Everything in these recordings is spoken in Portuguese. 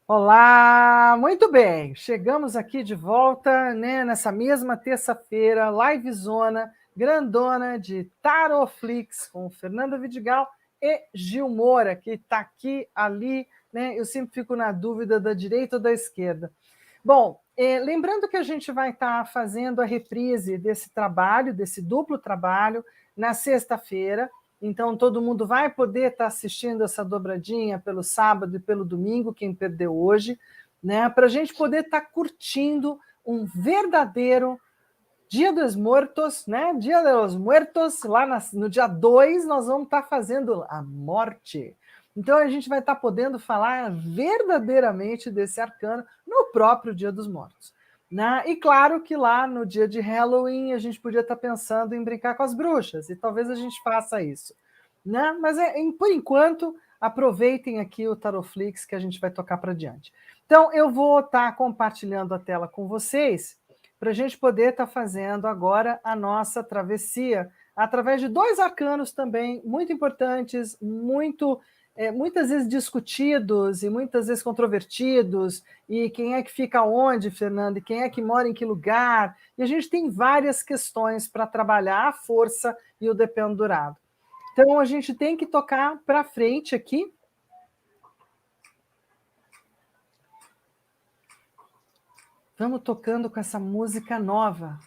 Olá, muito bem. Chegamos aqui de volta, né, nessa mesma terça-feira, livezona, grandona de Taroflix com Fernanda Vidigal e Gil Moura, que está aqui, ali, né? Eu sempre fico na dúvida da direita ou da esquerda. Bom, lembrando que a gente vai estar fazendo a reprise desse trabalho, desse duplo trabalho, na sexta-feira. Então, todo mundo vai poder estar assistindo essa dobradinha pelo sábado e pelo domingo, quem perdeu hoje, né? Para a gente poder estar curtindo um verdadeiro Dia dos Mortos, né? Dia dos Muertos, lá no dia 2, nós vamos estar fazendo a morte. Então, a gente vai estar podendo falar verdadeiramente desse arcano no próprio Dia dos Mortos. Né? E claro que lá no dia de Halloween a gente podia estar pensando em brincar com as bruxas, e talvez a gente faça isso. Né? Mas, por enquanto, aproveitem aqui o Taroflix que a gente vai tocar para diante. Então, eu vou estar compartilhando a tela com vocês para a gente poder estar fazendo agora a nossa travessia, através de dois arcanos também muito importantes, muitas vezes discutidos e muitas vezes controvertidos, e quem é que fica onde, Fernando, e quem é que mora em que lugar, e a gente tem várias questões para trabalhar a força e o dependurado. Então, a gente tem que tocar para frente aqui. Vamos tocando com essa música nova.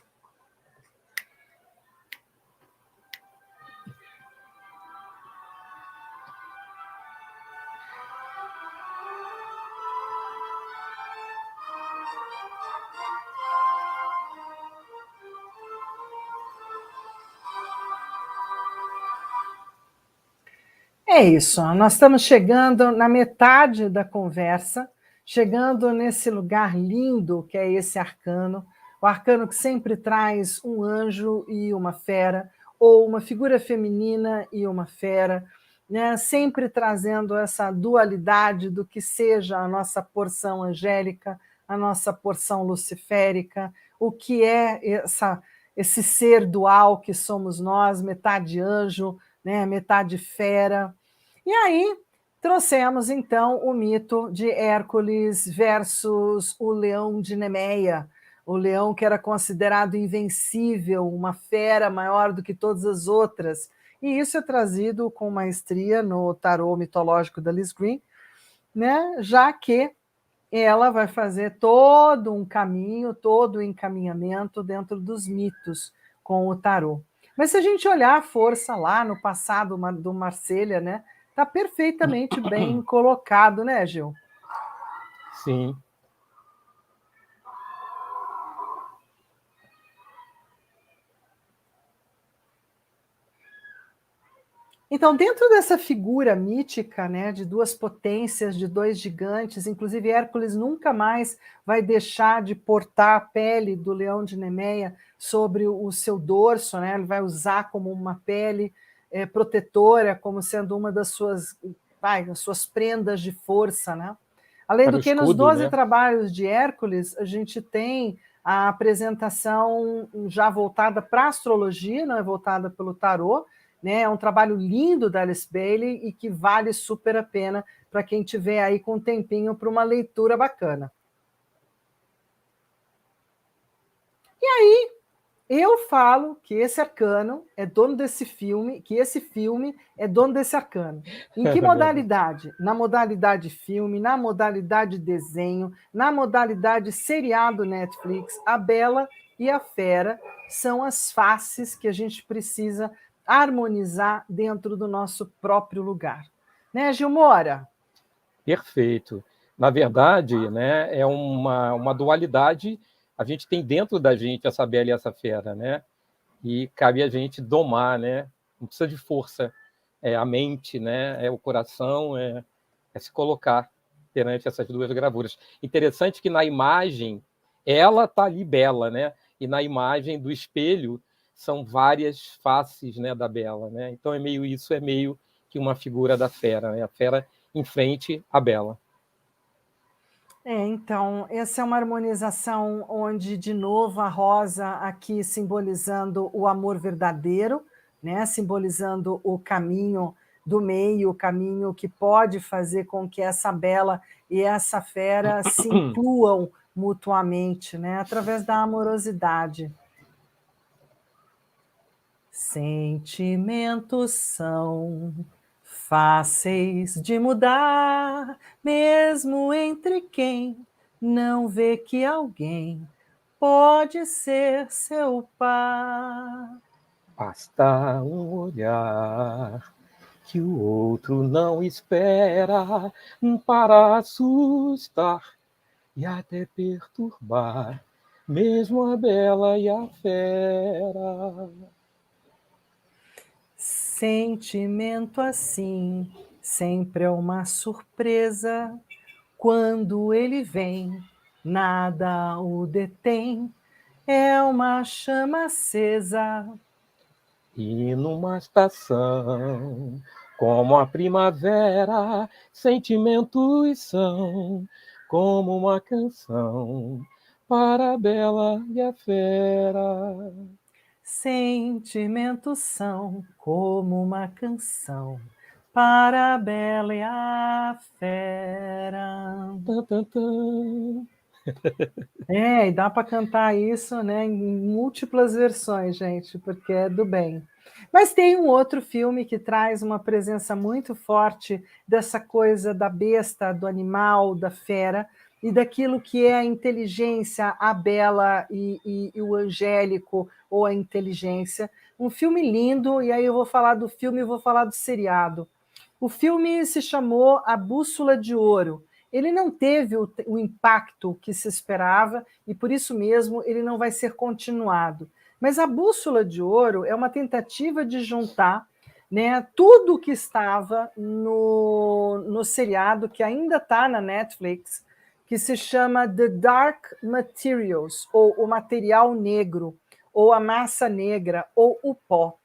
É isso, nós estamos chegando na metade da conversa, chegando nesse lugar lindo que é esse arcano, o arcano que sempre traz um anjo e uma fera, ou uma figura feminina e uma fera, né? Sempre trazendo essa dualidade do que seja a nossa porção angélica, a nossa porção luciférica, o que é esse ser dual que somos nós, metade anjo, né? Metade fera. E aí trouxemos, então, o mito de Hércules versus o leão de Nemeia, o leão que era considerado invencível, uma fera maior do que todas as outras. E isso é trazido com maestria no tarô mitológico da Liz Green, né? Já que ela vai fazer todo um caminho, todo o encaminhamento dentro dos mitos com o tarô. Mas se a gente olhar a força lá no passado do Marselha, né, está perfeitamente bem colocado, né, Gil? Sim. Então, dentro dessa figura mítica, né, de duas potências, de dois gigantes, inclusive Hércules nunca mais vai deixar de portar a pele do leão de Nemeia sobre o seu dorso, né? Ele vai usar como uma pele protetora, como sendo uma das suas prendas de força, né? Além Era do o que, nos escudo, 12 né? trabalhos de Hércules, a gente tem a apresentação já voltada para a astrologia, não é voltada pelo tarô, né? É um trabalho lindo da Alice Bailey e que vale super a pena para quem tiver aí com um tempinho para uma leitura bacana. E aí, eu falo que esse arcano é dono desse filme, que esse filme é dono desse arcano. Em que Era verdade. modalidade? Na modalidade filme, na modalidade desenho, na modalidade seriado Netflix, a Bela e a Fera são as faces que a gente precisa harmonizar dentro do nosso próprio lugar. Né, Gilmora? Perfeito. Na verdade, né, é uma dualidade. A gente tem dentro da gente essa bela e essa fera, né? E cabe a gente domar, né? Não precisa de força. É a mente, né? É o coração, é se colocar perante essas duas gravuras. Interessante que na imagem ela está ali bela, né? E na imagem do espelho são várias faces, né, da bela, né? Então é meio que uma figura da fera, né? A fera em frente à bela. Então, essa é uma harmonização onde, de novo, a rosa aqui simbolizando o amor verdadeiro, né? Simbolizando o caminho do meio, o caminho que pode fazer com que essa bela e essa fera se incluam mutuamente, né? Através da amorosidade. Sentimentos são fáceis de mudar, mesmo entre quem não vê que alguém pode ser seu par. Basta um olhar que o outro não espera para assustar e até perturbar, mesmo a bela e a fera. Sentimento assim sempre é uma surpresa. Quando ele vem, nada o detém. É uma chama acesa. E numa estação, como a primavera, sentimentos são como uma canção para a bela e a fera. Sentimentos são como uma canção para a bela e a fera. Tan, tan, tan. E dá para cantar isso, né, em múltiplas versões, gente, porque é do bem. Mas tem um outro filme que traz uma presença muito forte dessa coisa da besta, do animal, da fera, e daquilo que é a inteligência, a bela e o angélico, ou a inteligência. Um filme lindo, e aí eu vou falar do filme e vou falar do seriado. O filme se chamou A Bússola de Ouro. Ele não teve o impacto que se esperava e, por isso mesmo, ele não vai ser continuado. Mas A Bússola de Ouro é uma tentativa de juntar, né, tudo que estava no seriado, que ainda está na Netflix, que se chama The Dark Materials, ou o material negro, ou a massa negra, ou o pó.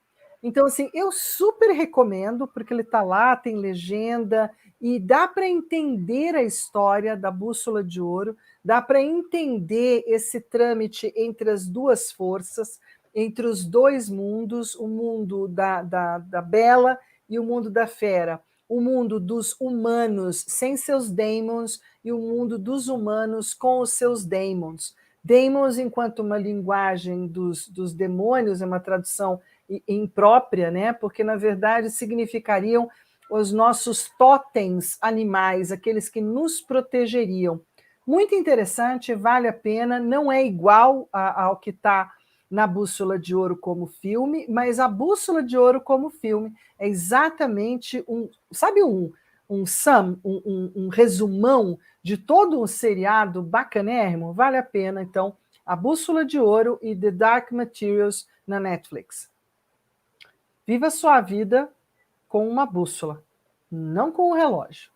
Então, assim, eu super recomendo, porque ele está lá, tem legenda, e dá para entender a história da Bússola de Ouro, dá para entender esse trâmite entre as duas forças, entre os dois mundos, o mundo da Bela e o mundo da Fera, o mundo dos humanos sem seus daemons e o mundo dos humanos com os seus daemons. Daemons, enquanto uma linguagem dos demônios, é uma tradução imprópria, né? Porque, na verdade, significariam os nossos totens animais, aqueles que nos protegeriam. Muito interessante, vale a pena, não é igual ao que está na Bússola de Ouro como filme, mas a Bússola de Ouro como filme é exatamente sabe, um resumão de todo um seriado bacanérrimo? Vale a pena, então, A Bússola de Ouro e The Dark Materials na Netflix. Viva sua vida com uma bússola, não com um relógio.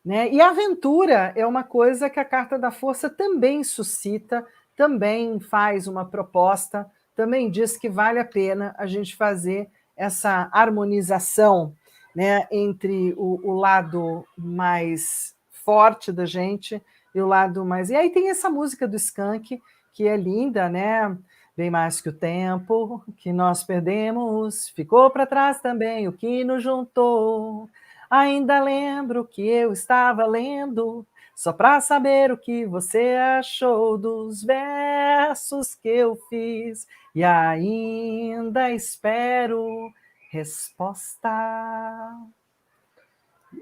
Né? E a aventura é uma coisa que a Carta da Força também suscita, também faz uma proposta, também diz que vale a pena a gente fazer essa harmonização, né, entre o lado mais forte da gente e o lado mais... E aí tem essa música do Skank, que é linda, né? Bem mais que o tempo que nós perdemos, ficou para trás também o que nos juntou. Ainda lembro que eu estava lendo, só para saber o que você achou dos versos que eu fiz, e ainda espero resposta.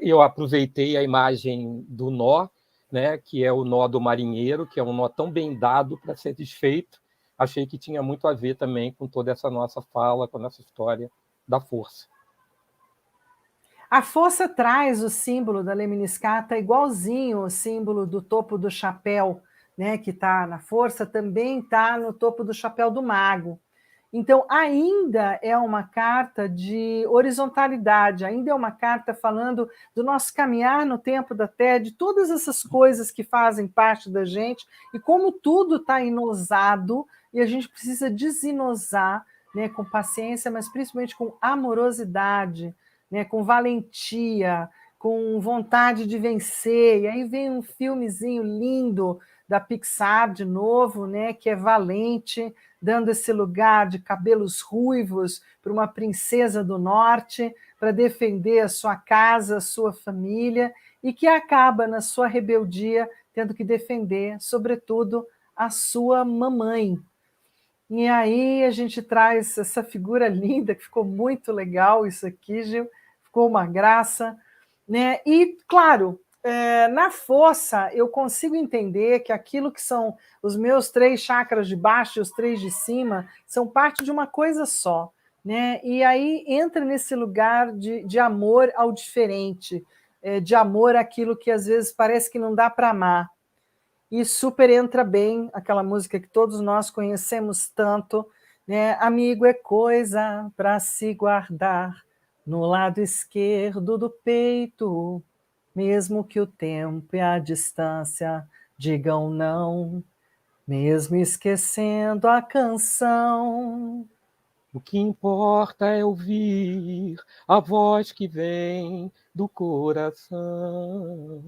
Eu aproveitei a imagem do nó, né, que é o nó do marinheiro, que é um nó tão bem dado para ser desfeito. Achei que tinha muito a ver também com toda essa nossa fala, com a nossa história da força. A força traz o símbolo da lemniscata igualzinho o símbolo do topo do chapéu, né, que está na força, também está no topo do chapéu do mago. Então, ainda é uma carta de horizontalidade, ainda é uma carta falando do nosso caminhar no tempo da Terra, de todas essas coisas que fazem parte da gente, e como tudo está inosado, e a gente precisa desinosar, né, com paciência, mas principalmente com amorosidade, né, com valentia, com vontade de vencer. E aí vem um filmezinho lindo da Pixar de novo, né, que é Valente, dando esse lugar de cabelos ruivos para uma princesa do norte, para defender a sua casa, a sua família, e que acaba, na sua rebeldia, tendo que defender, sobretudo, a sua mamãe. E aí a gente traz essa figura linda, que ficou muito legal isso aqui, Gil, ficou uma graça, né? E, claro, na força eu consigo entender que aquilo que são os meus 3 chakras de baixo e os 3 de cima são parte de uma coisa só, né? E aí entra nesse lugar de amor ao diferente, de amor àquilo que às vezes parece que não dá para amar. E super entra bem aquela música que todos nós conhecemos tanto, né? Amigo é coisa para se guardar no lado esquerdo do peito, mesmo que o tempo e a distância digam não, mesmo esquecendo a canção. O que importa é ouvir a voz que vem do coração.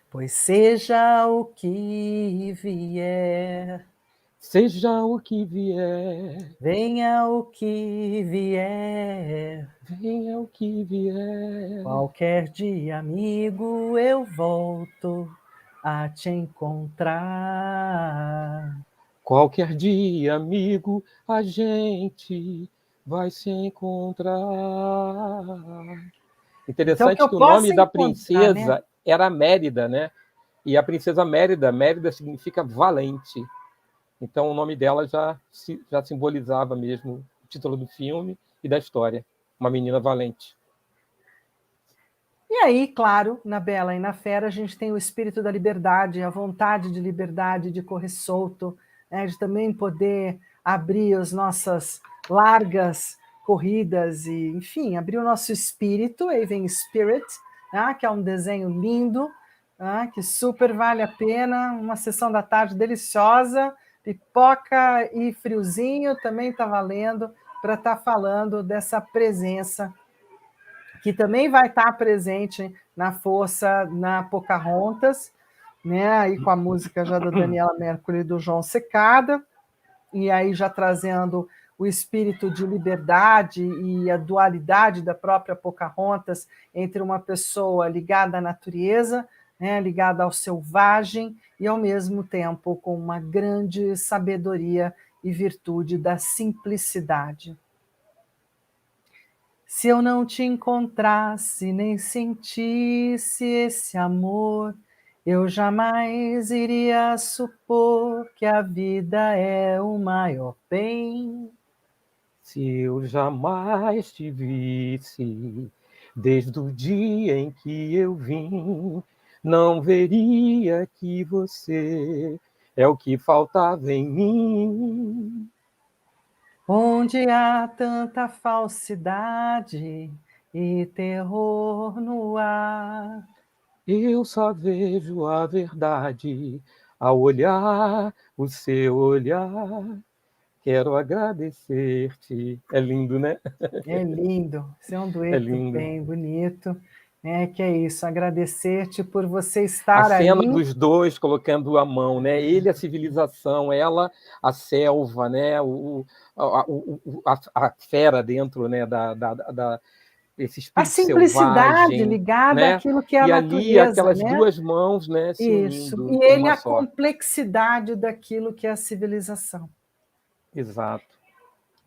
Pois seja o que vier, seja o que vier, venha o que vier, venha o que vier. qualquer dia, amigo, eu volto a te encontrar. Qualquer dia, amigo, a gente vai se encontrar. Então, que Interessante eu que o possa nome da encontrar, né? princesa era Mérida, né? E a princesa Mérida, Mérida significa valente. Então o nome dela já simbolizava mesmo o título do filme e da história. Uma menina valente. E aí, claro, na Bela e na Fera, a gente tem o espírito da liberdade, a vontade de liberdade, de correr solto, né? De também poder abrir as nossas largas corridas e, enfim, abrir o nosso espírito. Aí vem Spirit, né? Que é um desenho lindo, né? Que super vale a pena, uma sessão da tarde deliciosa, pipoca e friozinho também está valendo para estar falando dessa presença que também vai estar presente na Força, na Pocahontas, né? Aí com a música já da Daniela Mercury e do João Secada, e aí já trazendo o espírito de liberdade e a dualidade da própria Pocahontas entre uma pessoa ligada à natureza, né, ligada ao selvagem, e ao mesmo tempo com uma grande sabedoria e virtude da simplicidade. Se eu não te encontrasse nem sentisse esse amor, eu jamais iria supor que a vida é o maior bem. Se eu jamais te visse, desde o dia em que eu vim, não veria que você é o que faltava em mim. Onde há tanta falsidade e terror no ar, Eu só vejo a verdade ao olhar o seu olhar. Quero agradecer-te. É lindo, né? é lindo, esse é um É dueto lindo. bem bonito, né? Que é isso, agradecer-te por você A estar cena aí. dos dois colocando a mão, né? Ele a civilização, ela a selva, né? A fera dentro, né? Esse A espírito simplicidade selvagem, ligada né? àquilo que é a E ali natureza, aquelas né? duas mãos, né? Se Isso. unindo E como ele uma a só. complexidade daquilo que é a civilização. Exato.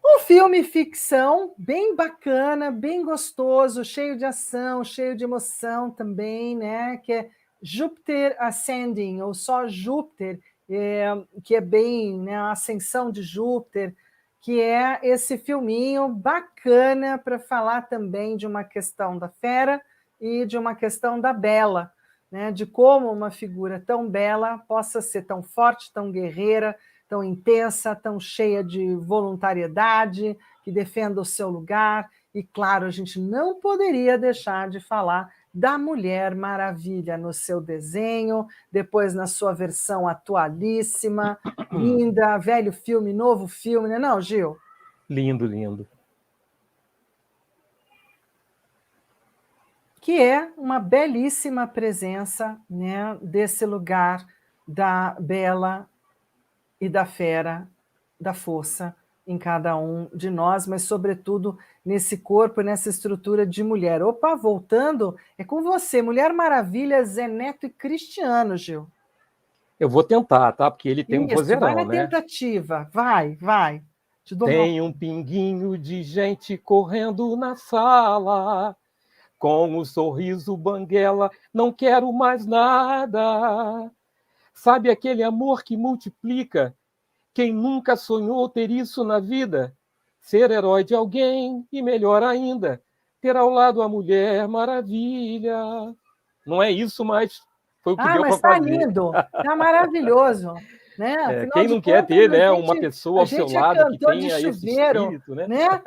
Um filme ficção bem bacana, bem gostoso, cheio de ação, cheio de emoção também, né? Que é Júpiter Ascending, ou só Júpiter, que é bem, né, a ascensão de Júpiter, que é esse filminho bacana para falar também de uma questão da fera e de uma questão da bela, né? De como uma figura tão bela possa ser tão forte, tão guerreira, tão intensa, tão cheia de voluntariedade, que defenda o seu lugar. E, claro, a gente não poderia deixar de falar da Mulher Maravilha no seu desenho, depois na sua versão atualíssima, linda, velho filme, novo filme, né? Não, Gil? Lindo, lindo. Que é uma belíssima presença, né, desse lugar da bela e da fera, da força, em cada um de nós, mas, sobretudo, nesse corpo, nessa estrutura de mulher. Opa, voltando, é com você, Mulher Maravilha, Zé Neto e Cristiano, Gil. Eu vou tentar, tá? Porque ele tem um Isso, vai vozeirão, na né? tentativa, vai. Te dou uma... Tem um pinguinho de gente correndo na sala, com um sorriso banguela, não quero mais nada. Sabe aquele amor que multiplica? Quem nunca sonhou ter isso na vida? Ser herói de alguém e, melhor ainda, ter ao lado a Mulher Maravilha. Não é isso, mas foi o que deu Mas para está fazer. lindo, está maravilhoso. Né? Afinal Quem de não quer contas, ter, né, uma pessoa a ao seu gente é lado que cantor de tenha esse chuveiro, espírito, né? né?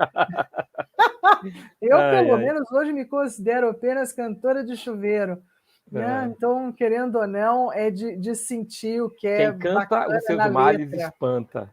Eu, Ai, pelo ai. menos, hoje me considero apenas cantora de chuveiro. Né? É. Então, querendo ou não, é de sentir o que é Quem canta bacana os seus na males letra. espanta.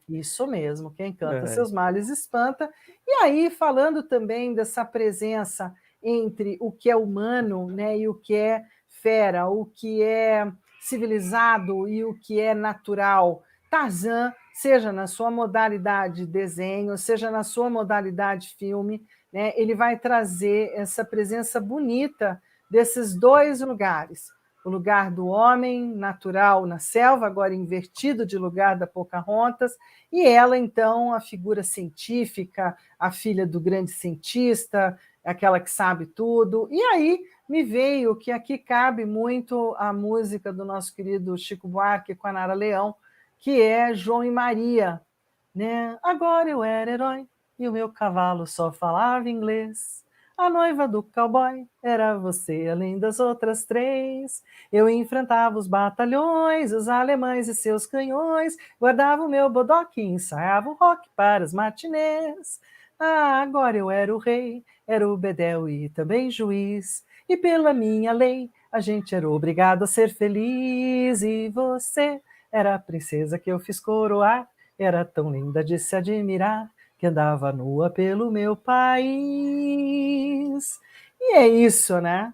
Isso mesmo, quem canta É. seus males espanta. E aí, falando também dessa presença entre o que é humano, né, e o que é fera, o que é civilizado e o que é natural, Tarzan, seja na sua modalidade desenho, seja na sua modalidade filme, né, ele vai trazer essa presença bonita desses dois lugares. O lugar do homem natural na selva, agora invertido de lugar da Pocahontas, e ela, então, a figura científica, a filha do grande cientista, aquela que sabe tudo. E aí me veio que aqui cabe muito a música do nosso querido Chico Buarque com a Nara Leão, que é João e Maria. Né? Agora eu era herói e o meu cavalo só falava inglês. A noiva do cowboy era você, além das outras três. Eu enfrentava os batalhões, os alemães e seus canhões, guardava o meu bodoque e ensaiava o rock para as matinês. Agora eu era o rei, era o bedel e também juiz, e pela minha lei a gente era obrigado a ser feliz. E você era a princesa que eu fiz coroar, era tão linda de se admirar, que andava nua pelo meu país. E é isso, né?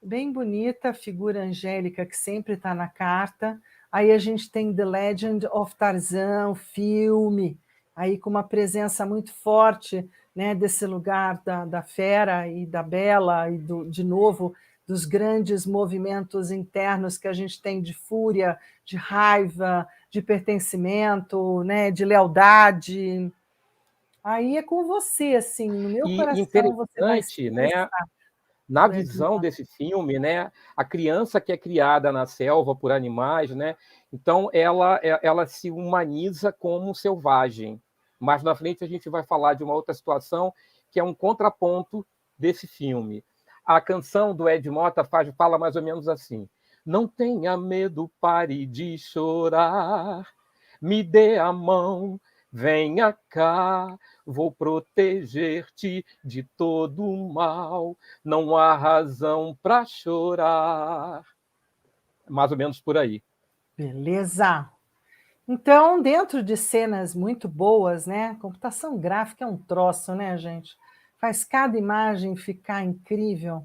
Bem bonita a figura angélica que sempre está na carta. Aí a gente tem The Legend of Tarzan, o filme, aí com uma presença muito forte, né, desse lugar da fera e da bela, e de novo, dos grandes movimentos internos que a gente tem de fúria, de raiva, de pertencimento, né, de lealdade. Aí é com você, assim, no meu E coração você vai interessante, né? expressar Na o Ed visão desse filme, né, a criança que é criada na selva por animais, né, então ela se humaniza como um selvagem. Mais na frente a gente vai falar de uma outra situação que é um contraponto desse filme. A canção do Ed Mota fala mais ou menos assim: não tenha medo, pare de chorar, me dê a mão, venha cá, vou proteger-te de todo o mal, não há razão para chorar. Mais ou menos por aí. Beleza. Então, dentro de cenas muito boas, né? Computação gráfica é um troço, né, gente? Faz cada imagem ficar incrível.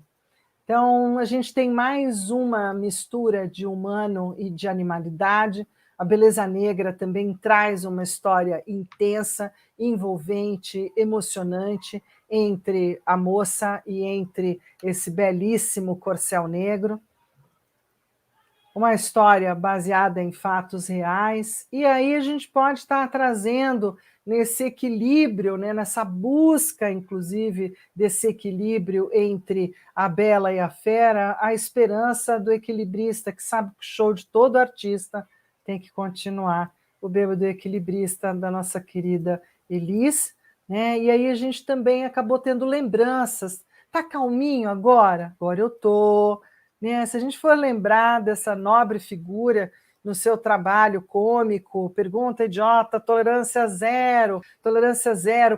Então, a gente tem mais uma mistura de humano e de animalidade. A Beleza Negra também traz uma história intensa, envolvente, emocionante entre a moça e entre esse belíssimo corcel negro. Uma história baseada em fatos reais, e aí a gente pode estar trazendo nesse equilíbrio, né, nessa busca, inclusive, desse equilíbrio entre a bela e a fera, a esperança do equilibrista, que sabe que o show de todo artista tem que continuar, o Bêbado Equilibrista da nossa querida Elis, né? E aí a gente também acabou tendo lembranças. Tá calminho agora? Agora eu tô. Né? Se a gente for lembrar dessa nobre figura no seu trabalho cômico, Pergunta Idiota, tolerância zero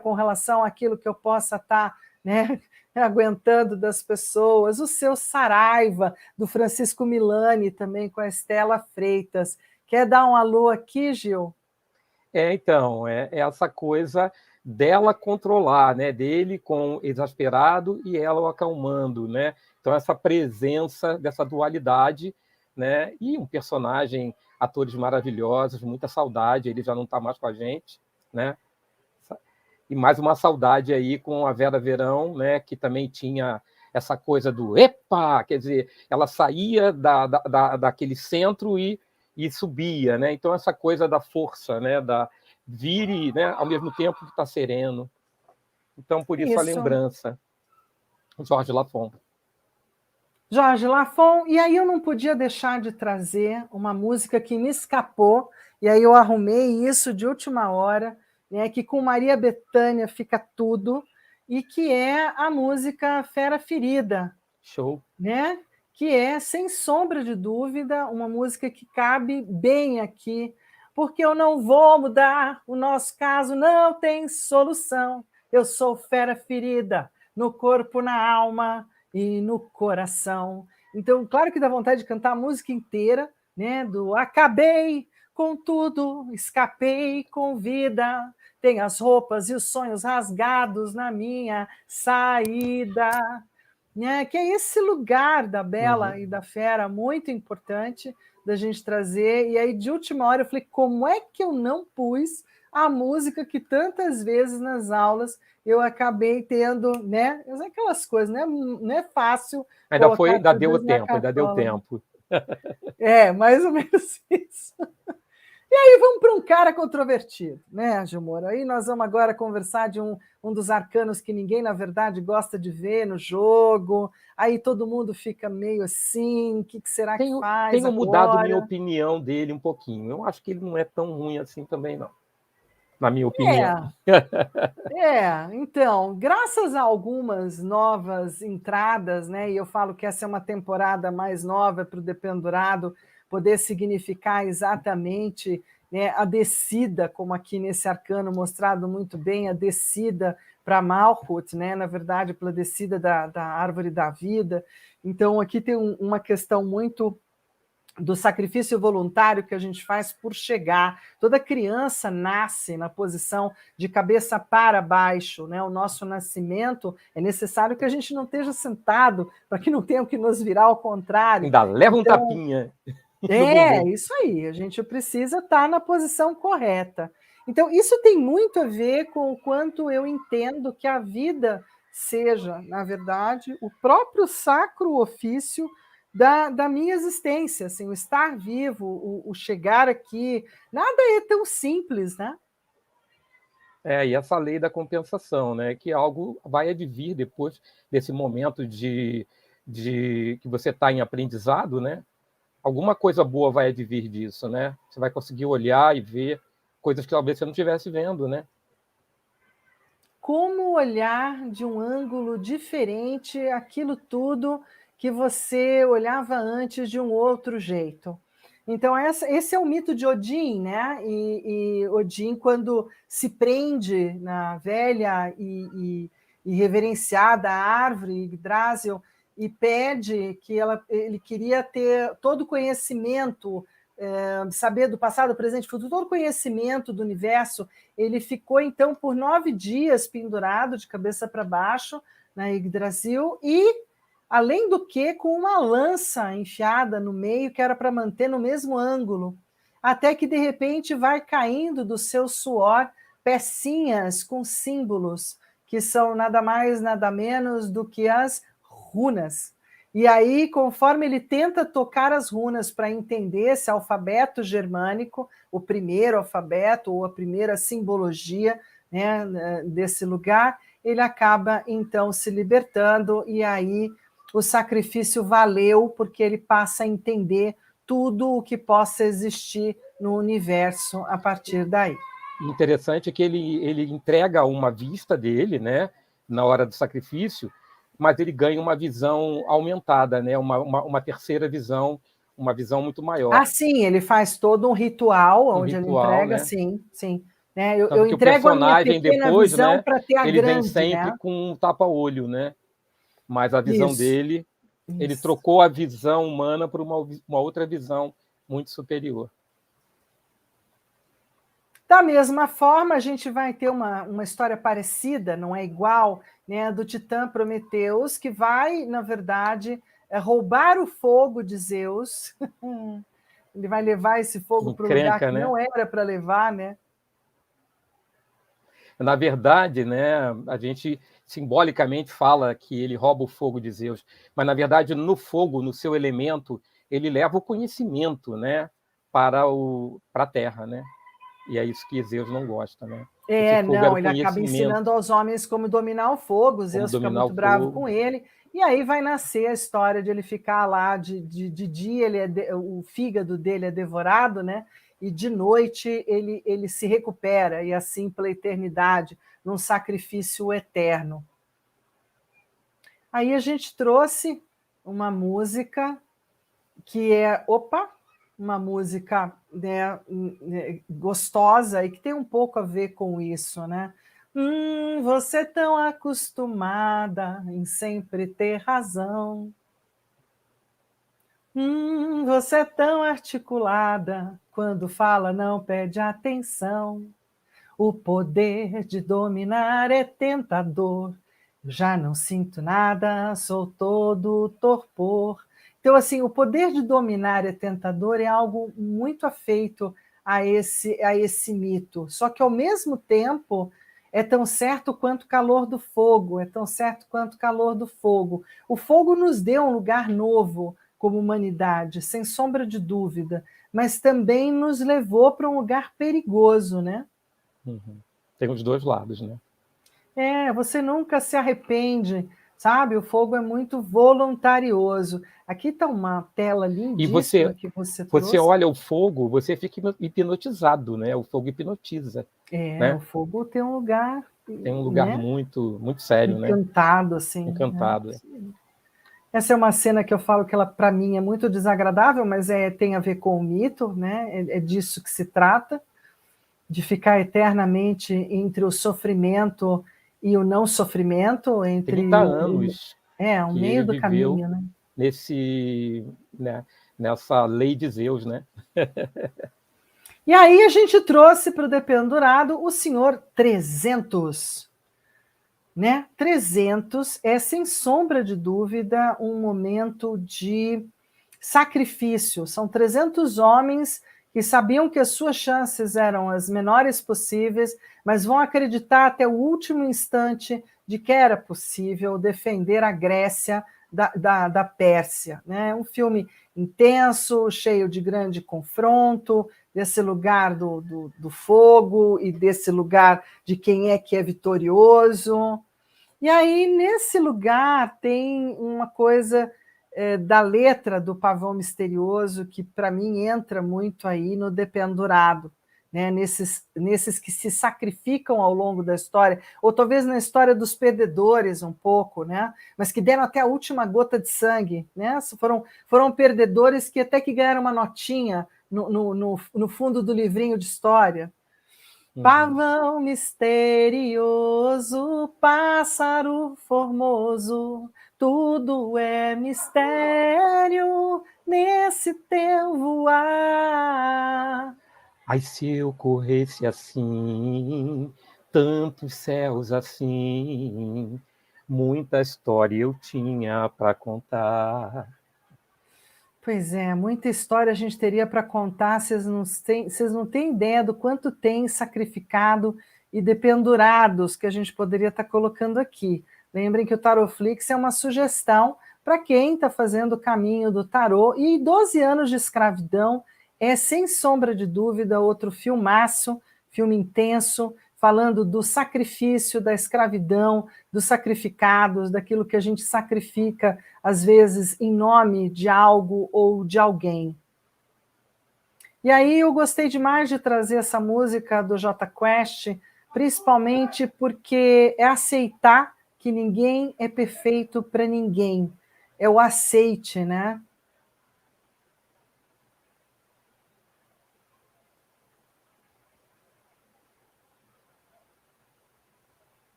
com relação àquilo que eu possa estar, né, aguentando das pessoas, o seu Saraiva, do Francisco Milani, também com a Estela Freitas. Quer dar um alô aqui, Gil? Então, é essa coisa dela controlar, né? Dele com exasperado e ela o acalmando, né? Então, essa presença dessa dualidade né? E um personagem, atores maravilhosos, muita saudade, ele já não está mais com a gente, né? E mais uma saudade aí com a Vera Verão, né? Que também tinha essa coisa do epa, quer dizer, ela saía daquele centro e subia, né? Então essa coisa da força, né? Da vire, né? Ao mesmo tempo que está sereno. Então por isso a Isso. lembrança, Jorge Lafon. Jorge Lafon, e aí eu não podia deixar de trazer uma música que me escapou, e aí eu arrumei isso de última hora, né, que com Maria Bethânia fica tudo, e que é a música Fera Ferida. Show. Né? Que é, sem sombra de dúvida, uma música que cabe bem aqui, porque eu não vou mudar, o nosso caso não tem solução. Eu sou fera ferida no corpo, na alma e no coração. Então, claro que dá vontade de cantar a música inteira, né? Do acabei com tudo, escapei com vida, tem as roupas e os sonhos rasgados na minha saída, né? Que é esse lugar da Bela e da Fera muito importante da gente trazer. E aí, de última hora, eu falei, como é que eu não pus a música que tantas vezes nas aulas eu acabei tendo, né? Aquelas coisas, né? Não é fácil colocar Ainda deu todas na tempo, ainda deu cartola. tempo. É, mais ou menos isso. E vamos para um cara controvertido, né, Gilmar? Aí nós vamos agora conversar de um dos arcanos que ninguém, na verdade, gosta de ver no jogo. Aí todo mundo fica meio assim, o que será que faz Tenho mudado minha agora? opinião dele um pouquinho. Eu acho que ele não é tão ruim assim também, não. Na minha opinião. Então, graças a algumas novas entradas, né? E eu falo que essa é uma temporada mais nova para o Dependurado poder significar exatamente, né, a descida, como aqui nesse arcano mostrado muito bem, a descida para Malkuth, né? Na verdade, pela descida da árvore da vida. Então, aqui tem uma questão muito do sacrifício voluntário que a gente faz por chegar. Toda criança nasce na posição de cabeça para baixo, né? O nosso nascimento é necessário que a gente não esteja sentado, para que não tenha que nos virar ao contrário. Ainda leva um Então, tapinha no bumbum. isso aí, a gente precisa estar na posição correta. Então, isso tem muito a ver com o quanto eu entendo que a vida seja, na verdade, o próprio sacro ofício da minha existência, assim, o estar vivo, o chegar aqui, nada é tão simples, né? E essa lei da compensação, né? Que algo vai advir depois desse momento de que você está em aprendizado, né? Alguma coisa boa vai advir disso, né? Você vai conseguir olhar e ver coisas que talvez você não estivesse vendo, né? Como olhar de um ângulo diferente aquilo tudo que você olhava antes de um outro jeito. Então, esse é o mito de Odin, né? E Odin, quando se prende na velha e reverenciada árvore Yggdrasil e pede que ele queria ter todo o conhecimento, saber do passado, presente, futuro, todo o conhecimento do universo. Ele ficou, então, por 9 dias pendurado de cabeça para baixo na Yggdrasil e, além do que, com uma lança enfiada no meio, que era para manter no mesmo ângulo, até que, de repente, vai caindo do seu suor pecinhas com símbolos, que são nada mais, nada menos do que as runas. E aí, conforme ele tenta tocar as runas para entender esse alfabeto germânico, o primeiro alfabeto ou a primeira simbologia, né, desse lugar, ele acaba então se libertando e aí o sacrifício valeu porque ele passa a entender tudo o que possa existir no universo a partir daí. Interessante é que ele entrega uma vista dele, né, na hora do sacrifício, mas ele ganha uma visão aumentada, né, uma terceira visão, uma visão muito maior. Sim, ele faz todo um ritual Um onde ele ritual, entrega, né? sim, sim. Né? Eu Tanto que o entrego a minha personagem pequena depois, visão né, para ter a ele vem grande, sempre né? com um tapa-olho, né? Mas a visão Isso, dele, ele isso. trocou a visão humana por uma outra visão muito superior. Da mesma forma, a gente vai ter uma história parecida, não é igual, né, do Titã Prometeus, que vai, na verdade, é roubar o fogo de Zeus. Ele vai levar esse fogo para o lugar que né? não era para levar, né? Na verdade, né, a gente simbolicamente fala que ele rouba o fogo de Zeus, mas na verdade no fogo, no seu elemento, ele leva o conhecimento, né, para a Terra, né? E é isso que Zeus não gosta, né? Esse fogo era Não, o ele acaba conhecimento, ensinando aos homens como dominar o fogo, como Zeus fica dominar muito o bravo fogo. com ele, e aí vai nascer a história de ele ficar lá, de dia o fígado dele é devorado, né? E de noite ele se recupera, e assim pela eternidade, num sacrifício eterno. Aí a gente trouxe uma música que é, uma música, né, gostosa e que tem um pouco a ver com isso, né? Você tão acostumada em sempre ter razão. Você tão articulada, quando fala não pede atenção. O poder de dominar é tentador. Já não sinto nada, sou todo torpor. Então, assim, o poder de dominar é tentador é algo muito afeito a esse mito. Só que, ao mesmo tempo, é tão certo quanto o calor do fogo, é tão certo quanto o calor do fogo. O fogo nos deu um lugar novo como humanidade, sem sombra de dúvida, mas também nos levou para um lugar perigoso, né? Uhum. Tem os dois lados, né? Você nunca se arrepende, sabe? O fogo é muito voluntarioso. Aqui está uma tela E lindíssima que você você trouxe. olha o fogo, você fica hipnotizado, né? O fogo hipnotiza, O né? fogo tem um lugar, Tem um lugar né? muito, muito sério, né? Encantado, assim, né? Encantado. Essa é uma cena que eu falo que ela, para mim, é muito desagradável, mas tem a ver com o mito, né? É disso que se trata, de ficar eternamente entre o sofrimento e o não sofrimento, 30 entre anos o que meio ele do viveu caminho, né? né, nessa lei de Zeus, né? E aí a gente trouxe para o Dependurado o senhor 300. Né? 300 é, sem sombra de dúvida, um momento de sacrifício. São 300 homens que sabiam que as suas chances eram as menores possíveis, mas vão acreditar até o último instante de que era possível defender a Grécia da Pérsia. Né? Um filme intenso, cheio de grande confronto, desse lugar do fogo e desse lugar de quem é que é vitorioso. E aí, nesse lugar, tem uma coisa da letra do Pavão Misterioso que, para mim, entra muito aí no Dependurado, né? Nesses que se sacrificam ao longo da história, ou talvez na história dos perdedores um pouco, né? Mas que deram até a última gota de sangue. Né? Foram perdedores que até que ganharam uma notinha no fundo do livrinho de história. Pavão misterioso, pássaro formoso, tudo é mistério nesse teu voar. Ai, se eu corresse assim, tantos céus assim, muita história eu tinha para contar. Pois é, muita história a gente teria para contar, vocês não têm ideia do quanto tem sacrificado e dependurados que a gente poderia estar colocando aqui. Lembrem que o Tarotflix é uma sugestão para quem está fazendo o caminho do tarô, e 12 anos de escravidão é, sem sombra de dúvida, outro filmaço, filme intenso, falando do sacrifício, da escravidão, dos sacrificados, daquilo que a gente sacrifica às vezes em nome de algo ou de alguém. E aí eu gostei demais de trazer essa música do Jota Quest, principalmente porque é aceitar que ninguém é perfeito para ninguém. É o aceite, né?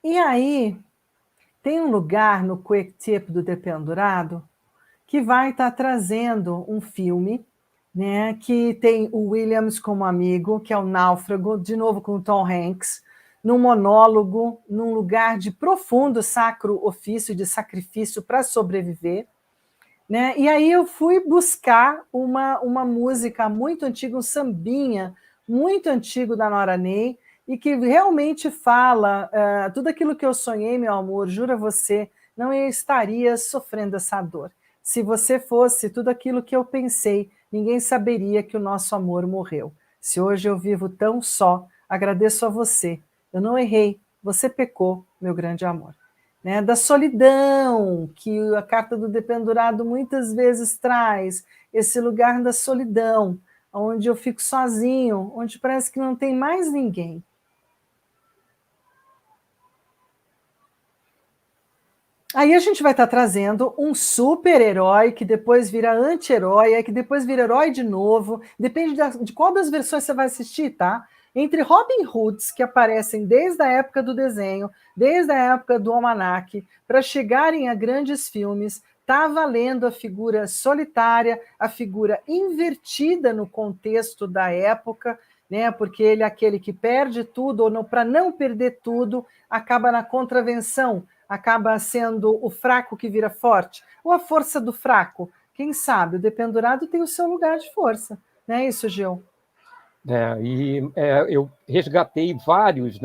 E aí tem um lugar no Quick Tip do Dependurado que vai estar trazendo um filme, né, que tem o Williams como amigo, que é o Náufrago, de novo com o Tom Hanks, num monólogo, num lugar de profundo sacro ofício de sacrifício para sobreviver. né? E aí eu fui buscar uma música muito antiga, um sambinha muito antigo da Nora Ney, e que realmente fala tudo aquilo que eu sonhei, meu amor, juro a você, não estaria sofrendo essa dor. Se você fosse tudo aquilo que eu pensei, ninguém saberia que o nosso amor morreu. Se hoje eu vivo tão só, agradeço a você. Eu não errei, você pecou, meu grande amor. Né, da solidão, que a carta do dependurado muitas vezes traz, esse lugar da solidão, onde eu fico sozinho, onde parece que não tem mais ninguém. Aí a gente vai estar trazendo um super-herói que depois vira anti-herói, que depois vira herói de novo, depende de qual das versões você vai assistir, tá? Entre Robin Hoods, que aparecem desde a época do desenho, desde a época do almanaque, para chegarem a grandes filmes, está valendo a figura solitária, a figura invertida no contexto da época, né? Porque ele é aquele que perde tudo, ou para não perder tudo, acaba na contravenção, acaba sendo o fraco que vira forte, ou a força do fraco. Quem sabe? O dependurado tem o seu lugar de força. Não é isso, Gil? Eu resgatei vários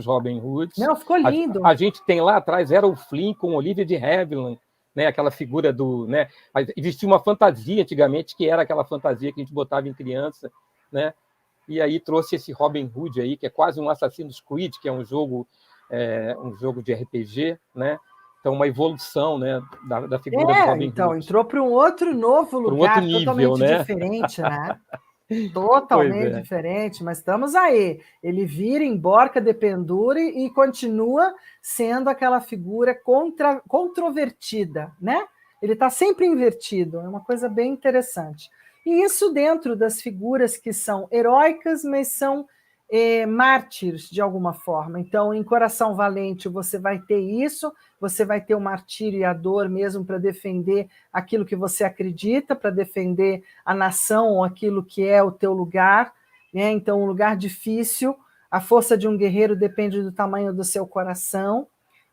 Robin Hoods. Não, ficou lindo. A gente tem lá atrás, era o Flynn com Olivia de Havilland, né, aquela figura do... Né, existia uma fantasia antigamente, que era aquela fantasia que a gente botava em criança, né? E aí trouxe esse Robin Hood aí, que é quase um Assassin's Creed, que é um jogo de RPG, né? Então, uma evolução, né, da figura do Robin então, Hood. entrou para um outro novo lugar, um outro nível, totalmente né? Diferente, né? Totalmente diferente, mas estamos aí. Ele vira, emborca, dependura e continua sendo aquela figura controvertida, né? Ele está sempre invertido, é uma coisa bem interessante. E isso dentro das figuras que são heróicas, mas são mártires de alguma forma. Então, em Coração Valente, você vai ter isso, você vai ter o martírio e a dor mesmo para defender aquilo que você acredita, para defender a nação ou aquilo que é o teu lugar, né? Então, um lugar difícil, a força de um guerreiro depende do tamanho do seu coração,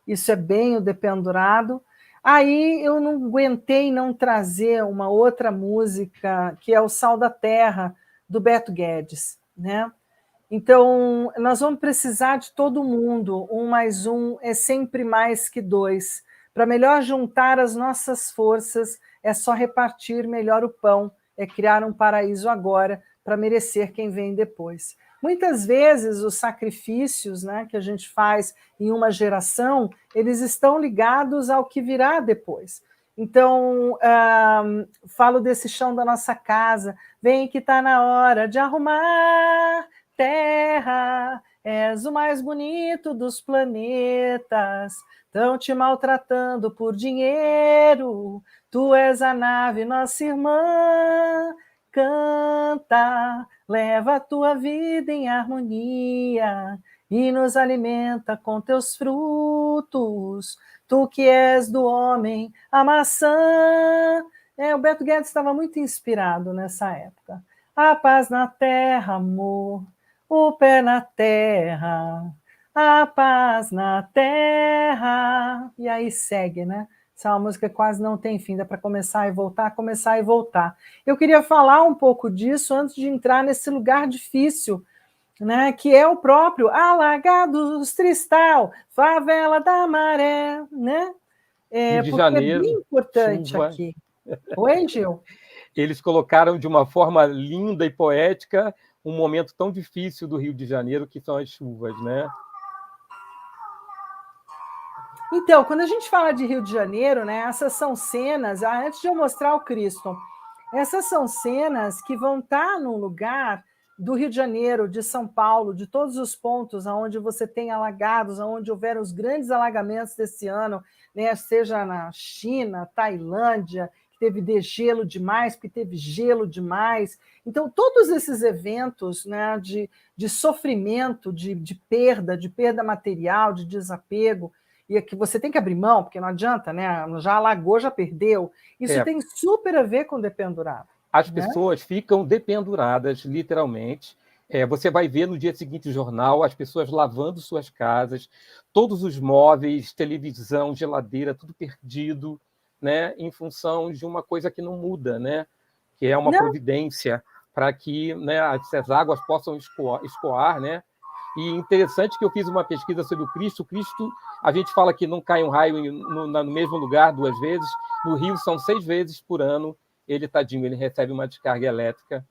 isso é bem o dependurado. Aí eu não aguentei não trazer uma outra música, que é o Sal da Terra, do Beto Guedes, né? Então, nós vamos precisar de todo mundo. 1 mais 1 é sempre mais que 2. Para melhor juntar as nossas forças, é só repartir melhor o pão, é criar um paraíso agora para merecer quem vem depois. Muitas vezes, os sacrifícios, né, que a gente faz em uma geração, eles estão ligados ao que virá depois. Então, falo desse chão da nossa casa, vem que está na hora de arrumar. Terra, és o mais bonito dos planetas, estão te maltratando por dinheiro, tu és a nave, nossa irmã, canta, leva a tua vida em harmonia e nos alimenta com teus frutos, tu que és do homem, a maçã. O Beto Guedes estava muito inspirado nessa época. A paz na terra, amor, o pé na terra, a paz na terra. E aí segue, né? Essa é uma música que quase não tem fim, dá para começar e voltar, começar e voltar. Eu queria falar um pouco disso antes de entrar nesse lugar difícil, né, que é o próprio Alagados Tristal, Favela da Maré, né? Rio de Porque Janeiro, é bem importante chuva. aqui. Oi, Gil? Eles colocaram de uma forma linda e poética um momento tão difícil do Rio de Janeiro, que são as chuvas, né? Então, quando a gente fala de Rio de Janeiro, né, essas são cenas, antes de eu mostrar o Cristo, essas são cenas que vão estar num lugar do Rio de Janeiro, de São Paulo, de todos os pontos onde você tem alagados, onde houveram os grandes alagamentos desse ano, né, seja na China, Tailândia, que teve degelo demais, porque teve gelo demais. Então, todos esses eventos, né, de sofrimento, de perda material, de desapego, e que você tem que abrir mão, porque não adianta, né? Já alagou, já perdeu. Isso tem super a ver com dependurado. As pessoas ficam dependuradas, literalmente. Você vai ver no dia seguinte o jornal, as pessoas lavando suas casas, todos os móveis, televisão, geladeira, tudo perdido, né, em função de uma coisa que não muda, né, que é uma Não, providência para que, né, as águas possam escoar, né? E interessante que eu fiz uma pesquisa sobre o Cristo. O Cristo, a gente fala que não cai um raio no mesmo lugar 2 vezes. No Rio são 6 vezes por ano. Ele, tadinho, ele recebe uma descarga elétrica.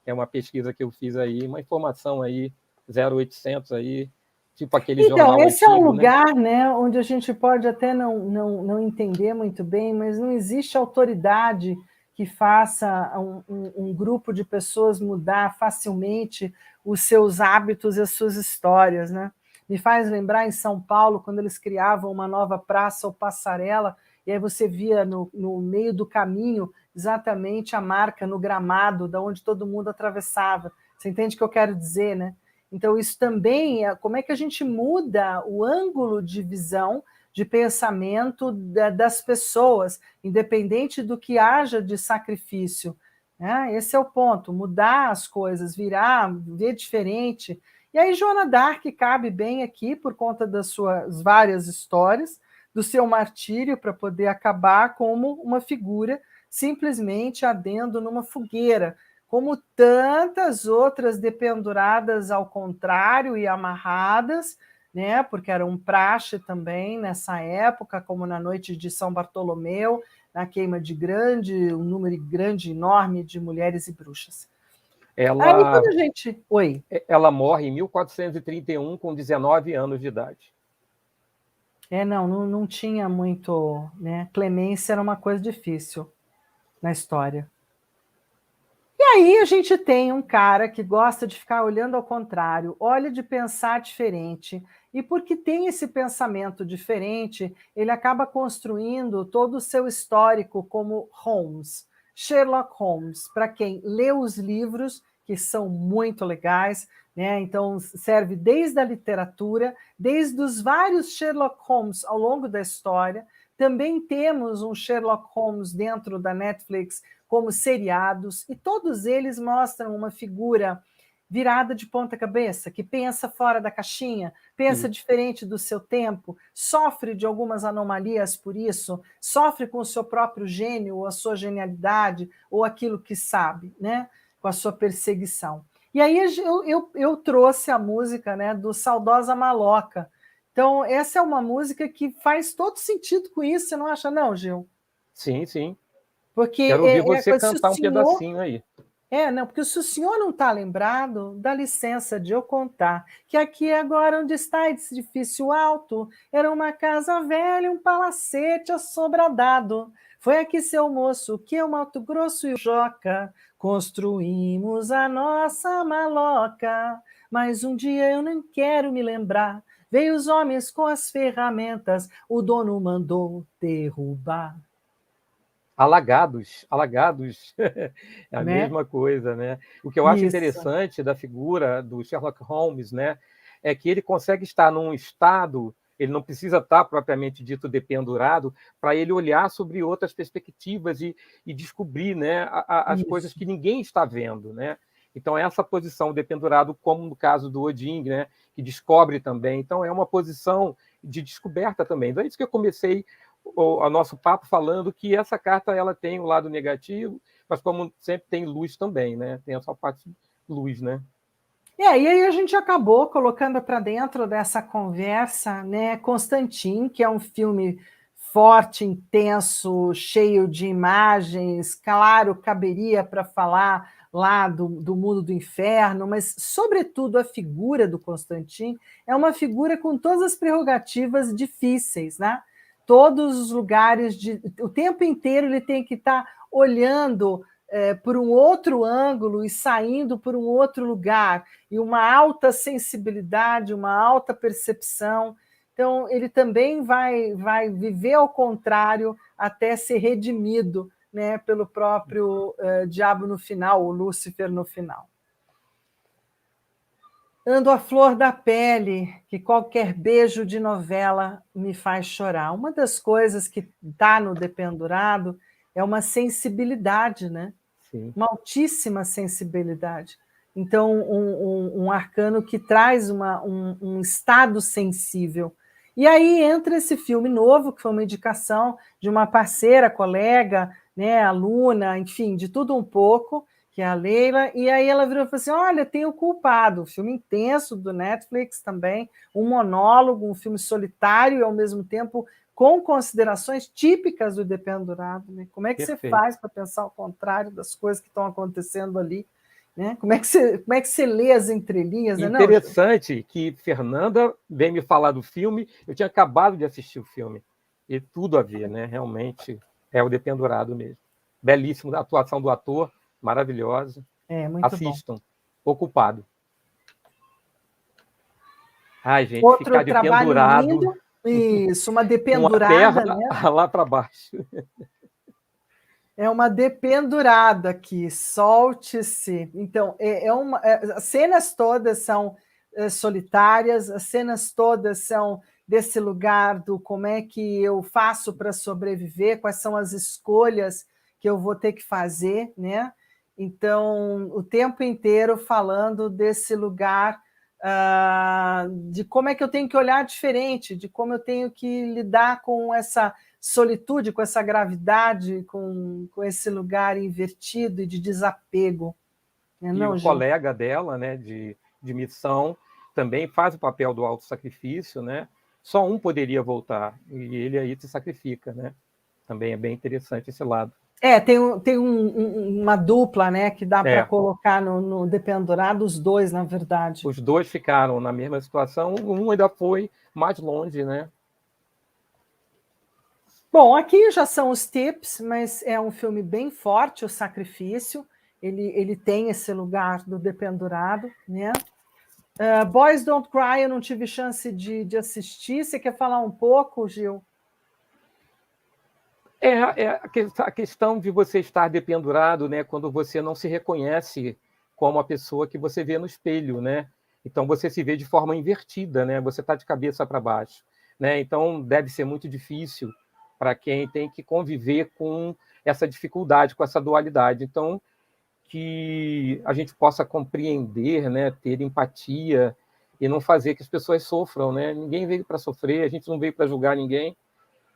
É uma pesquisa que eu fiz aí, uma informação aí, 0800 aí, tipo aquele então, jornal esse é um antigo, né? lugar, né, onde a gente pode até não entender muito bem, mas não existe autoridade que faça um grupo de pessoas mudar facilmente os seus hábitos e as suas histórias, né? Me faz lembrar em São Paulo, quando eles criavam uma nova praça ou passarela, e aí você via no meio do caminho exatamente a marca no gramado, da onde todo mundo atravessava. Você entende o que eu quero dizer, né? Então, isso também é como é que a gente muda o ângulo de visão, de pensamento das pessoas, independente do que haja de sacrifício. Né? Esse é o ponto, mudar as coisas, virar, ver diferente. E aí, Joana d'Arc cabe bem aqui por conta das suas várias histórias, do seu martírio para poder acabar como uma figura simplesmente ardendo numa fogueira, como tantas outras dependuradas ao contrário e amarradas, né, porque era um praxe também nessa época, como na noite de São Bartolomeu, na queima de um número grande, enorme de mulheres e bruxas. Aí quando Ela, a gente... Oi. ela morre em 1431 com 19 anos de idade. Não tinha muito, né? Clemência era uma coisa difícil na história. E aí a gente tem um cara que gosta de ficar olhando ao contrário, olha de pensar diferente, e porque tem esse pensamento diferente, ele acaba construindo todo o seu histórico como Holmes, Sherlock Holmes, para quem lê os livros, que são muito legais, né? Então serve desde a literatura, desde os vários Sherlock Holmes ao longo da história. Também temos um Sherlock Holmes dentro da Netflix como seriados, e todos eles mostram uma figura virada de ponta cabeça, que pensa fora da caixinha, pensa Isso. diferente do seu tempo, sofre de algumas anomalias por isso, sofre com o seu próprio gênio, ou a sua genialidade, ou aquilo que sabe, né? Com a sua perseguição. E aí eu trouxe a música, né, do Saudosa Maloca. Então, essa é uma música que faz todo sentido com isso, você não acha, não, Gil? Sim, sim. Porque Quero ouvir você se o cantar um senhor... pedacinho aí. Não, porque se o senhor não está lembrado, dá licença de eu contar, que aqui agora onde está esse edifício alto, era uma casa velha, um palacete assobradado. Foi aqui, seu moço, que o Mato Grosso e o Joca construímos a nossa maloca. Mas um dia eu não quero me lembrar, veio os homens com as ferramentas, o dono mandou derrubar. Alagados, alagados, é a Né? mesma coisa, né? O que eu acho Isso. interessante da figura do Sherlock Holmes, né, é que ele consegue estar num estado, ele não precisa estar propriamente dito dependurado, para ele olhar sobre outras perspectivas e descobrir, né, as coisas Isso. que ninguém está vendo, né? Então essa posição dependurado, como no caso do Odin, né, que descobre também, então é uma posição de descoberta também. Então é isso que eu comecei o nosso papo falando que essa carta ela tem o lado negativo, mas como sempre tem luz também, né? Tem a sua parte luz, né? E aí a gente acabou colocando para dentro dessa conversa, né, Constantine, que é um filme forte, intenso, cheio de imagens, claro, caberia para falar lá do mundo do inferno, mas, sobretudo, a figura do Constantine é uma figura com todas as prerrogativas difíceis, né? Todos os lugares, o tempo inteiro ele tem que estar olhando por um outro ângulo e saindo por um outro lugar, e uma alta sensibilidade, uma alta percepção. Então, ele também vai viver ao contrário até ser redimido, né, pelo próprio diabo no final, o Lúcifer no final. Ando à flor da pele, que qualquer beijo de novela me faz chorar. Uma das coisas que está no Dependurado é uma sensibilidade, né? Sim. Uma altíssima sensibilidade. Então, um arcano que traz um estado sensível. E aí entra esse filme novo, que foi uma indicação de uma parceira, colega, né, aluna, enfim, de tudo um pouco, que é a Leila, e aí ela virou e falou assim, olha, tem O Culpado, um filme intenso do Netflix também, um monólogo, um filme solitário e, ao mesmo tempo, com considerações típicas do Dependurado. Né? Como é que você Perfeito. faz para pensar o contrário das coisas que estão acontecendo ali? Né? Como é que você lê as entrelinhas? Né? Não, Interessante que Fernanda vem me falar do filme, eu tinha acabado de assistir o filme, e tudo a ver, né? Realmente é o Dependurado mesmo. Belíssimo, a atuação do ator, maravilhosa. muito bom. Assistam. Ocupado. Ai, gente, Outro ficar trabalho dependurado. lindo, isso, uma Com a dependurada, perna né? lá para baixo. É uma dependurada aqui, solte-se. Então, as cenas todas são solitárias, as cenas todas são desse lugar do como é que eu faço para sobreviver, quais são as escolhas que eu vou ter que fazer, né? Então, o tempo inteiro falando desse lugar de como é que eu tenho que olhar diferente, de como eu tenho que lidar com essa solitude, com essa gravidade, com esse lugar invertido e de desapego. E Não, o Gil? colega dela, né, de missão, também faz o papel do autossacrifício, né? Só um poderia voltar, e ele aí se sacrifica, né? Também é bem interessante esse lado. Tem uma dupla, né, que dá para É, colocar no Dependurado, os dois, na verdade. os dois ficaram na mesma situação, um ainda foi mais longe, né? Bom, aqui já são os tips, mas é um filme bem forte, o sacrifício. Ele tem esse lugar do dependurado, né? Boys Don't Cry, eu não tive chance de assistir. Você quer falar um pouco, Gil? A questão de você estar dependurado, né, quando você não se reconhece como a pessoa que você vê no espelho, né? Então você se vê de forma invertida, né? Você está de cabeça para baixo, né? Então deve ser muito difícil para quem tem que conviver com essa dificuldade, com essa dualidade. Então que a gente possa compreender, né, ter empatia e não fazer que as pessoas sofram, né? Ninguém veio para sofrer, a gente não veio para julgar ninguém.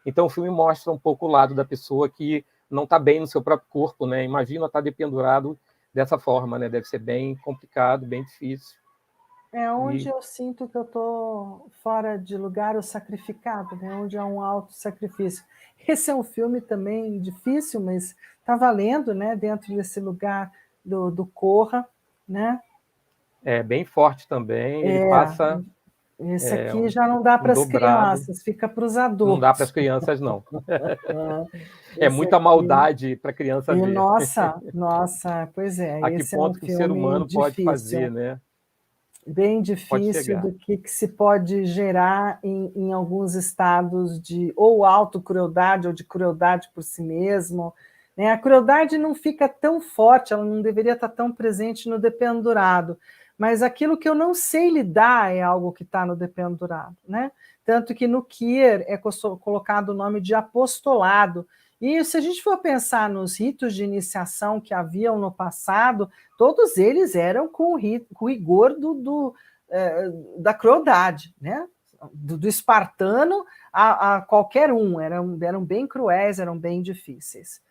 Então o filme mostra um pouco o lado da pessoa que não está bem no seu próprio corpo, né? Imagina estar dependurado dessa forma, né? Deve ser bem complicado, bem difícil. É onde eu sinto que eu estou fora de lugar, o sacrificado, né? Onde há um auto-sacrifício. Esse é um filme também difícil, mas está valendo, né? Dentro desse lugar do Corra, né? É bem forte também, ele passa Esse aqui já não dá um para as dobrado. crianças, fica para os Não dá para adultos. as crianças, não. É Esse muita aqui. maldade para a criança E ver. nossa, pois é, A que esse é um ponto que o ser filme humano pode difícil. fazer, né? Bem Pode difícil chegar. do que se pode gerar em alguns estados de ou autocrueldade ou de crueldade por si mesmo. Né? A crueldade não fica tão forte, ela não deveria estar tão presente no dependurado, mas aquilo que eu não sei lidar é algo que está no dependurado. Né? Tanto que no Kier é colocado o nome de apostolado. E se a gente for pensar nos ritos de iniciação que haviam no passado, todos eles eram com o rigor da crueldade, né? Do espartano a qualquer um, eram bem cruéis, eram bem difíceis.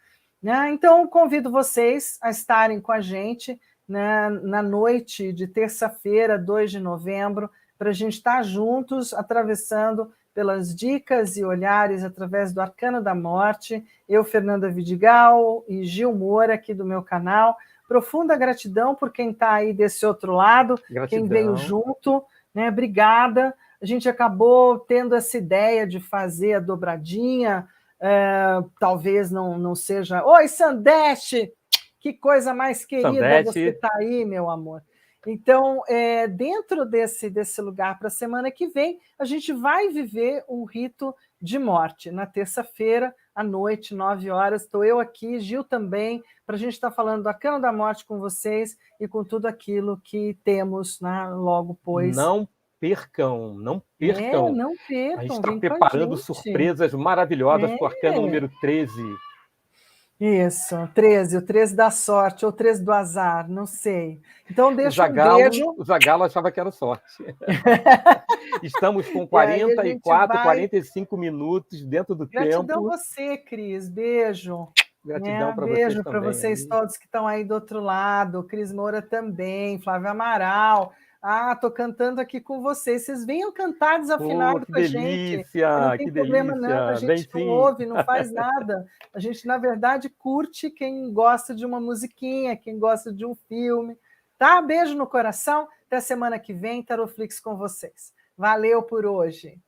Né? Então, convido vocês a estarem com a gente, né, na noite de terça-feira, 2 de novembro, para a gente estar juntos, atravessando pelas dicas e olhares através do Arcano da Morte. Eu, Fernanda Vidigal, e Gil Moura, aqui do meu canal. Profunda gratidão por quem está aí desse outro lado, quem veio junto, né? Obrigada. A gente acabou tendo essa ideia de fazer a dobradinha, talvez não seja... Oi, Sandeste! Que coisa mais querida você está aí, meu amor. Então, dentro desse lugar para a semana que vem, a gente vai viver um rito de morte. Na terça-feira, à noite, 9 horas, estou eu aqui, Gil também, para a gente estar falando do Arcano da Morte com vocês e com tudo aquilo que temos, né, logo pois. Não percam, não percam. Não percam, A gente está vem com a preparando gente. surpresas maravilhosas para o Arcano número 13. Isso, 13, o 13 da sorte, ou 13 do azar, não sei. Então, O deixa um Zagalo, beijo. o Zagalo achava que era sorte. Estamos com E aí a gente 44, vai. 45 minutos dentro do Gratidão tempo. você, Cris. Beijo. Gratidão Né? para vocês Beijo para também vocês aí. todos que estão aí do outro lado. Cris Moura também, Flávio Amaral. Ah, estou cantando aqui com vocês. Vocês venham cantar Pô, desafinado que com a gente. Que não delícia, tem que problema, não. A delícia. Vem gente não sim. ouve, não faz nada. A gente, na verdade, curte quem gosta de uma musiquinha, quem gosta de um filme. Tá? Beijo no coração. Até semana que vem, Taroflix com vocês. Valeu por hoje.